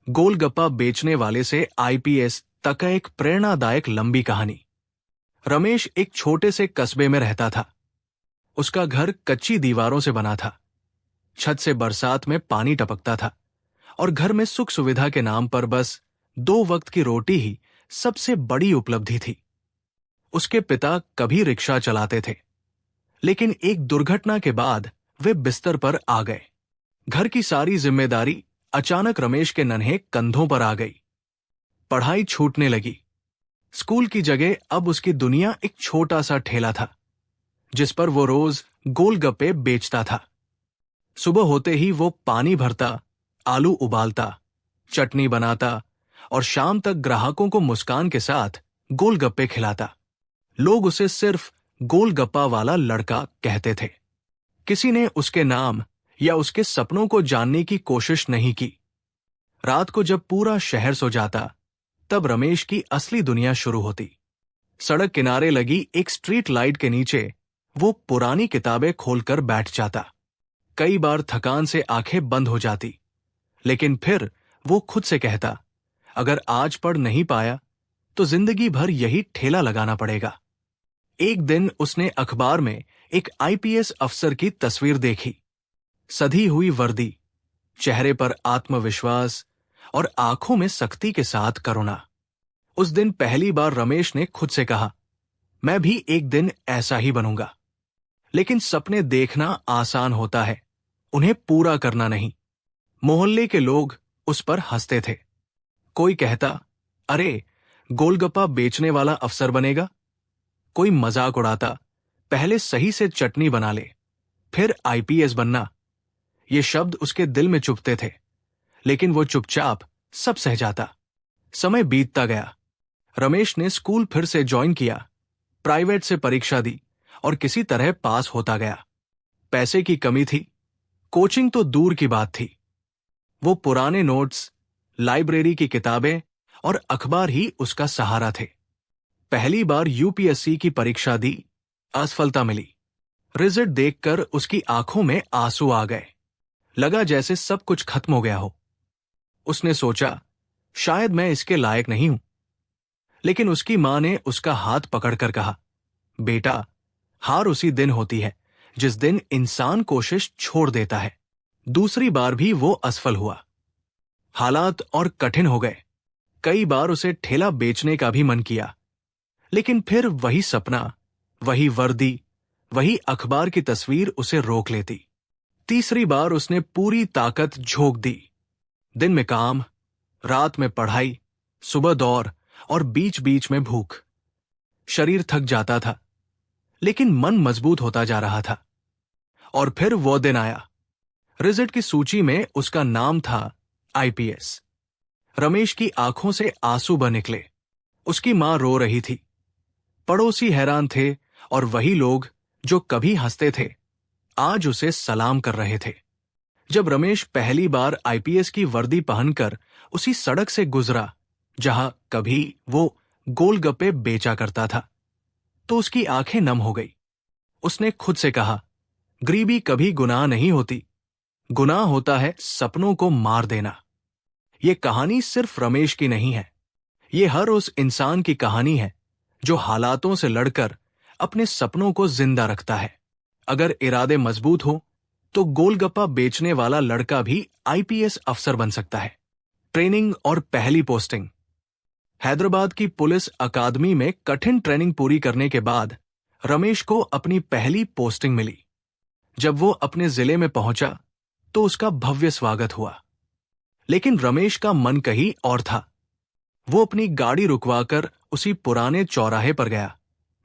गोलगप्पा बेचने वाले से आईपीएस तक का एक प्रेरणादायक लंबी कहानी। रमेश एक छोटे से कस्बे में रहता था। उसका घर कच्ची दीवारों से बना था। छत से बरसात में पानी टपकता था और घर में सुख सुविधा के नाम पर बस 2 वक्त की रोटी ही सबसे बड़ी उपलब्धि थी। उसके पिता कभी रिक्शा चलाते थे, लेकिन एक दुर्घटना के बाद वे बिस्तर पर आ गए। घर की सारी जिम्मेदारी अचानक रमेश के नन्हे कंधों पर आ गई। पढ़ाई छूटने लगी। स्कूल की जगह अब उसकी दुनिया एक छोटा सा ठेला था, जिस पर वो रोज गोलगप्पे बेचता था। सुबह होते ही वो पानी भरता, आलू उबालता, चटनी बनाता और शाम तक ग्राहकों को मुस्कान के साथ गोलगप्पे खिलाता। लोग उसे सिर्फ गोलगप्पा वाला लड़का कहते थे। किसी ने उसके नाम या उसके सपनों को जानने की कोशिश नहीं की। रात को जब पूरा शहर सो जाता, तब रमेश की असली दुनिया शुरू होती। सड़क किनारे लगी एक स्ट्रीट लाइट के नीचे वो पुरानी किताबें खोलकर बैठ जाता। कई बार थकान से आंखें बंद हो जाती, लेकिन फिर वो खुद से कहता, अगर आज पढ़ नहीं पाया तो जिंदगी भर यही ठेला लगाना पड़ेगा। एक दिन उसने अखबार में एक आईपीएस अफसर की तस्वीर देखी। सधी हुई वर्दी, चेहरे पर आत्मविश्वास और आंखों में सख्ती के साथ करुणा। उस दिन पहली बार रमेश ने खुद से कहा, मैं भी एक दिन ऐसा ही बनूंगा। लेकिन सपने देखना आसान होता है, उन्हें पूरा करना नहीं। मोहल्ले के लोग उस पर हंसते थे। कोई कहता, अरे गोलगप्पा बेचने वाला अफसर बनेगा। कोई मजाक उड़ाता, पहले सही से चटनी बना ले, फिर आईपीएस बनना। ये शब्द उसके दिल में चुभते थे, लेकिन वो चुपचाप सब सह जाता। समय बीतता गया। रमेश ने स्कूल फिर से ज्वाइन किया, प्राइवेट से परीक्षा दी और किसी तरह पास होता गया। पैसे की कमी थी, कोचिंग तो दूर की बात थी। वो पुराने नोट्स, लाइब्रेरी की किताबें और अखबार ही उसका सहारा थे। पहली बार यूपीएससी की परीक्षा दी, असफलता मिली। रिजल्ट देखकर उसकी आंखों में आंसू आ गए। लगा जैसे सब कुछ खत्म हो गया हो। उसने सोचा, शायद मैं इसके लायक नहीं हूं। लेकिन उसकी मां ने उसका हाथ पकड़कर कहा, बेटा, हार उसी दिन होती है जिस दिन इंसान कोशिश छोड़ देता है। दूसरी बार भी वो असफल हुआ। हालात और कठिन हो गए। कई बार उसे ठेला बेचने का भी मन किया, लेकिन फिर वही सपना, वही वर्दी, वही अखबार की तस्वीर उसे रोक लेती। तीसरी बार उसने पूरी ताकत झोंक दी। दिन में काम, रात में पढ़ाई, सुबह दौड़ और बीच बीच में भूख। शरीर थक जाता था, लेकिन मन मजबूत होता जा रहा था। और फिर वो दिन आया। रिजल्ट की सूची में उसका नाम था आईपीएस। रमेश की आंखों से आंसू बह निकले। उसकी मां रो रही थी। पड़ोसी हैरान थे और वही लोग जो कभी हंसते थे, आज उसे सलाम कर रहे थे। जब रमेश पहली बार आईपीएस की वर्दी पहनकर उसी सड़क से गुजरा जहां कभी वो गोलगप्पे बेचा करता था, तो उसकी आंखें नम हो गई। उसने खुद से कहा, गरीबी कभी गुनाह नहीं होती, गुनाह होता है सपनों को मार देना। ये कहानी सिर्फ रमेश की नहीं है, ये हर उस इंसान की कहानी है जो हालातों से लड़कर अपने सपनों को जिंदा रखता है। अगर इरादे मजबूत हो तो गोलगप्पा बेचने वाला लड़का भी आईपीएस अफसर बन सकता है। ट्रेनिंग और पहली पोस्टिंग। हैदराबाद की पुलिस अकादमी में कठिन ट्रेनिंग पूरी करने के बाद रमेश को अपनी पहली पोस्टिंग मिली। जब वो अपने जिले में पहुंचा तो उसका भव्य स्वागत हुआ। लेकिन रमेश का मन कहीं और था। वो अपनी गाड़ी रुकवाकर उसी पुराने चौराहे पर गया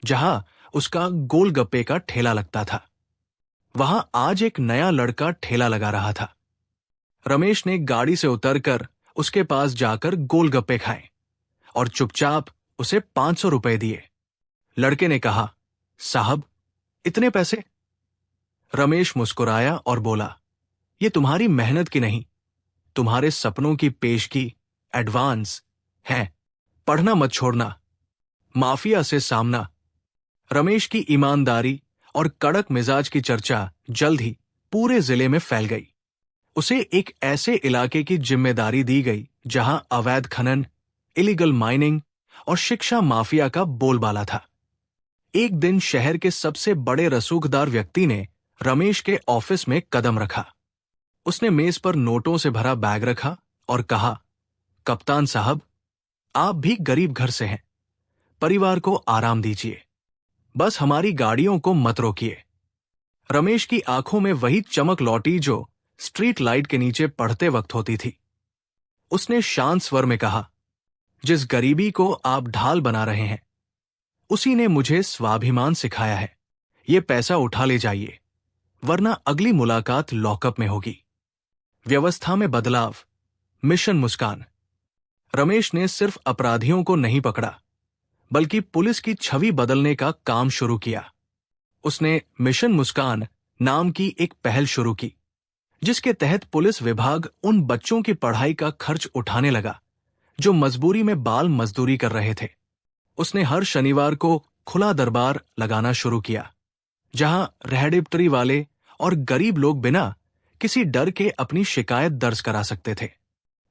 जहां उसका गोलगप्पे का ठेला लगता था। वहां आज एक नया लड़का ठेला लगा रहा था। रमेश ने गाड़ी से उतरकर उसके पास जाकर गोलगप्पे खाए और चुपचाप उसे 500 रुपए दिए। लड़के ने कहा, साहब, इतने पैसे? रमेश मुस्कुराया और बोला, ये तुम्हारी मेहनत की नहीं, तुम्हारे सपनों की पेशगी, एडवांस है। पढ़ना मत छोड़ना। माफिया से सामना। रमेश की ईमानदारी और कड़क मिजाज की चर्चा जल्द ही पूरे जिले में फैल गई। उसे एक ऐसे इलाके की जिम्मेदारी दी गई जहां अवैध खनन, इलीगल माइनिंग और शिक्षा माफिया का बोलबाला था। एक दिन शहर के सबसे बड़े रसूखदार व्यक्ति ने रमेश के ऑफिस में कदम रखा। उसने मेज पर नोटों से भरा बैग रखा और कहा, कप्तान साहब, आप भी गरीब घर से हैं, परिवार को आराम दीजिए, बस हमारी गाड़ियों को मत रोकिए। रमेश की आंखों में वही चमक लौटी जो स्ट्रीट लाइट के नीचे पढ़ते वक्त होती थी। उसने शांत स्वर में कहा, जिस गरीबी को आप ढाल बना रहे हैं, उसी ने मुझे स्वाभिमान सिखाया है। ये पैसा उठा ले जाइए, वरना अगली मुलाकात लॉकअप में होगी। व्यवस्था में बदलाव, मिशन मुस्कान। रमेश ने सिर्फ अपराधियों को नहीं पकड़ा, बल्कि पुलिस की छवि बदलने का काम शुरू किया। उसने मिशन मुस्कान नाम की एक पहल शुरू की, जिसके तहत पुलिस विभाग उन बच्चों की पढ़ाई का खर्च उठाने लगा जो मजबूरी में बाल मजदूरी कर रहे थे। उसने हर शनिवार को खुला दरबार लगाना शुरू किया, जहां रेहडिप्टरी वाले और गरीब लोग बिना किसी डर के अपनी शिकायत दर्ज करा सकते थे।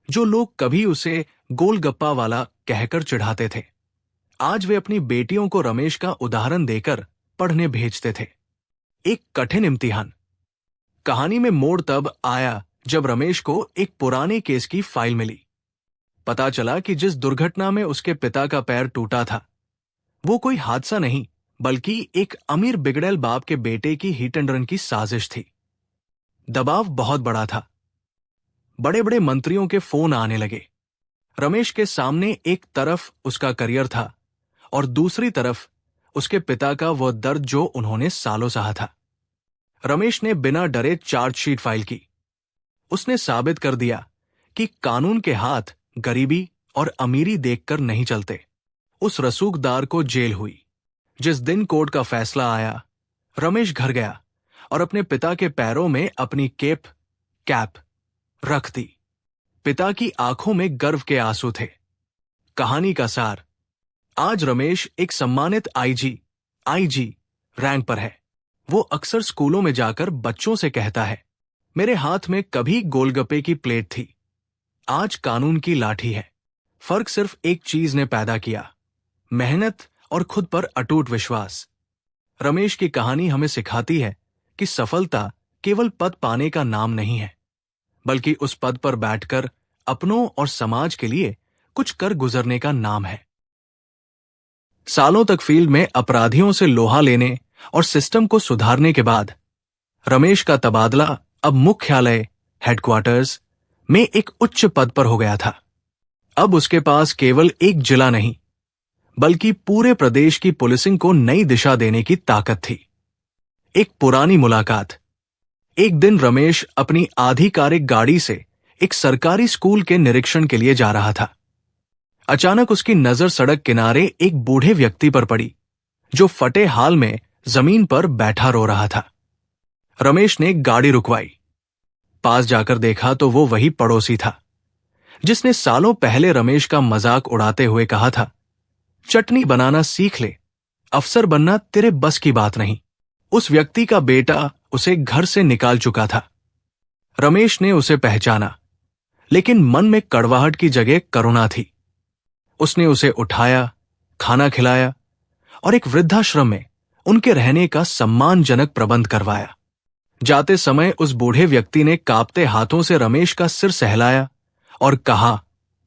जो लोग कभी उसे गोलगप्पा वाला कहकर चिढ़ाते थे, आज वे अपनी बेटियों को रमेश का उदाहरण देकर पढ़ने भेजते थे। एक कठिन इम्तिहान। कहानी में मोड़ तब आया जब रमेश को एक पुराने केस की फाइल मिली। पता चला कि जिस दुर्घटना में उसके पिता का पैर टूटा था, वो कोई हादसा नहीं, बल्कि एक अमीर बिगड़ैल बाप के बेटे की हिट एंड रन की साजिश थी। दबाव बहुत बड़ा था। बड़े बड़े मंत्रियों के फोन आने लगे। रमेश के सामने एक तरफ उसका करियर था और दूसरी तरफ उसके पिता का वह दर्द जो उन्होंने सालों सहा था। रमेश ने बिना डरे चार्जशीट फाइल की। उसने साबित कर दिया कि कानून के हाथ गरीबी और अमीरी देखकर नहीं चलते। उस रसूखदार को जेल हुई। जिस दिन कोर्ट का फैसला आया, रमेश घर गया और अपने पिता के पैरों में अपनी कैप रख दी। पिता की आंखों में गर्व के आंसू थे। कहानी का सार, आज रमेश एक सम्मानित आईजी रैंक पर है। वो अक्सर स्कूलों में जाकर बच्चों से कहता है, मेरे हाथ में कभी गोलगप्पे की प्लेट थी, आज कानून की लाठी है। फर्क सिर्फ एक चीज ने पैदा किया, मेहनत और खुद पर अटूट विश्वास। रमेश की कहानी हमें सिखाती है कि सफलता केवल पद पाने का नाम नहीं है, बल्कि उस पद पर बैठकर अपनों और समाज के लिए कुछ कर गुजरने का नाम है। सालों तक फील्ड में अपराधियों से लोहा लेने और सिस्टम को सुधारने के बाद रमेश का तबादला अब मुख्यालय हेडक्वार्टर्स में एक उच्च पद पर हो गया था। अब उसके पास केवल एक जिला नहीं, बल्कि पूरे प्रदेश की पुलिसिंग को नई दिशा देने की ताकत थी। एक पुरानी मुलाकात। एक दिन रमेश अपनी आधिकारिक गाड़ी से एक सरकारी स्कूल के निरीक्षण के लिए जा रहा था। अचानक उसकी नजर सड़क किनारे एक बूढ़े व्यक्ति पर पड़ी, जो फटे हाल में जमीन पर बैठा रो रहा था। रमेश ने गाड़ी रुकवाई। पास जाकर देखा तो वो वही पड़ोसी था जिसने सालों पहले रमेश का मजाक उड़ाते हुए कहा था, चटनी बनाना सीख ले, अफसर बनना तेरे बस की बात नहीं। उस व्यक्ति का बेटा उसे घर से निकाल चुका था। रमेश ने उसे पहचाना, लेकिन मन में कड़वाहट की जगह करुणा थी। उसने उसे उठाया, खाना खिलाया और एक वृद्धाश्रम में उनके रहने का सम्मानजनक प्रबंध करवाया। जाते समय उस बूढ़े व्यक्ति ने कांपते हाथों से रमेश का सिर सहलाया और कहा,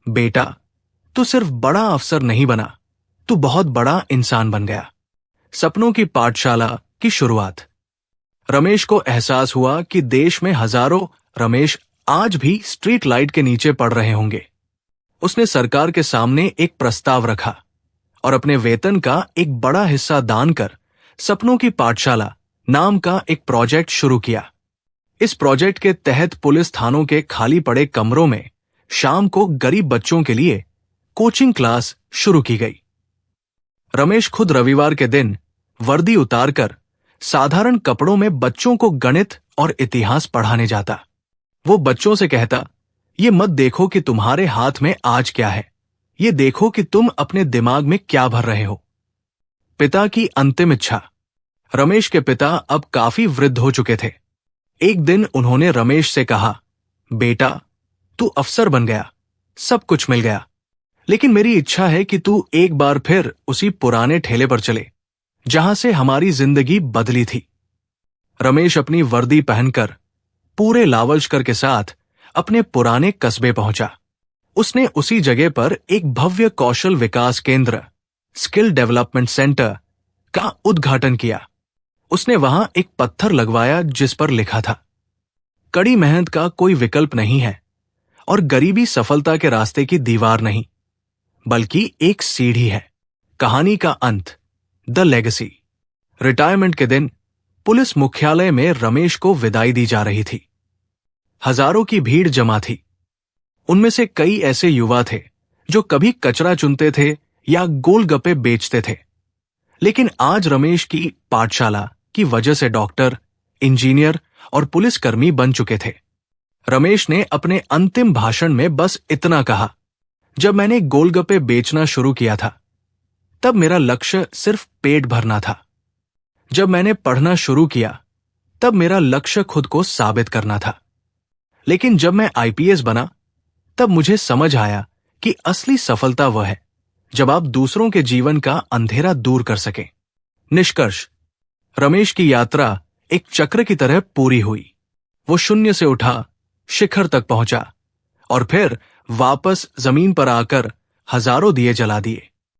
बेटा, तू सिर्फ बड़ा अफसर नहीं बना, तू बहुत बड़ा इंसान बन गया। सपनों की पाठशाला की शुरुआत। रमेश को एहसास हुआ कि देश में हजारों रमेश आज भी स्ट्रीट लाइट के नीचे पड़ रहे होंगे। उसने सरकार के सामने एक प्रस्ताव रखा और अपने वेतन का एक बड़ा हिस्सा दान कर सपनों की पाठशाला नाम का एक प्रोजेक्ट शुरू किया। इस प्रोजेक्ट के तहत पुलिस थानों के खाली पड़े कमरों में शाम को गरीब बच्चों के लिए कोचिंग क्लास शुरू की गई। रमेश खुद रविवार के दिन वर्दी उतारकर साधारण कपड़ों में बच्चों को गणित और इतिहास पढ़ाने जाता। वो बच्चों से कहता, ये मत देखो कि तुम्हारे हाथ में आज क्या है, ये देखो कि तुम अपने दिमाग में क्या भर रहे हो। पिता की अंतिम इच्छा। रमेश के पिता अब काफी वृद्ध हो चुके थे। एक दिन उन्होंने रमेश से कहा, बेटा, तू अफसर बन गया, सब कुछ मिल गया, लेकिन मेरी इच्छा है कि तू एक बार फिर उसी पुराने ठेले पर चले जहां से हमारी जिंदगी बदली थी। रमेश अपनी वर्दी पहनकर पूरे लावलशकर के साथ अपने पुराने कस्बे पहुंचा। उसने उसी जगह पर एक भव्य कौशल विकास केंद्र, स्किल डेवलपमेंट सेंटर का उद्घाटन किया। उसने वहां एक पत्थर लगवाया जिस पर लिखा था, कड़ी मेहनत का कोई विकल्प नहीं है और गरीबी सफलता के रास्ते की दीवार नहीं, बल्कि एक सीढ़ी है। कहानी का अंत, द लेगेसी। रिटायरमेंट के दिन पुलिस मुख्यालय में रमेश को विदाई दी जा रही थी। हजारों की भीड़ जमा थी। उनमें से कई ऐसे युवा थे जो कभी कचरा चुनते थे या गोलगप्पे बेचते थे, लेकिन आज रमेश की पाठशाला की वजह से डॉक्टर, इंजीनियर और पुलिसकर्मी बन चुके थे। रमेश ने अपने अंतिम भाषण में बस इतना कहा, जब मैंने गोलगप्पे बेचना शुरू किया था तब मेरा लक्ष्य सिर्फ पेट भरना था। जब मैंने पढ़ना शुरू किया तब मेरा लक्ष्य खुद को साबित करना था। लेकिन जब मैं आईपीएस बना तब मुझे समझ आया कि असली सफलता वह है जब आप दूसरों के जीवन का अंधेरा दूर कर सकें। निष्कर्ष, रमेश की यात्रा एक चक्र की तरह पूरी हुई। वो शून्य से उठा, शिखर तक पहुंचा और फिर वापस जमीन पर आकर हजारों दिए जला दिए।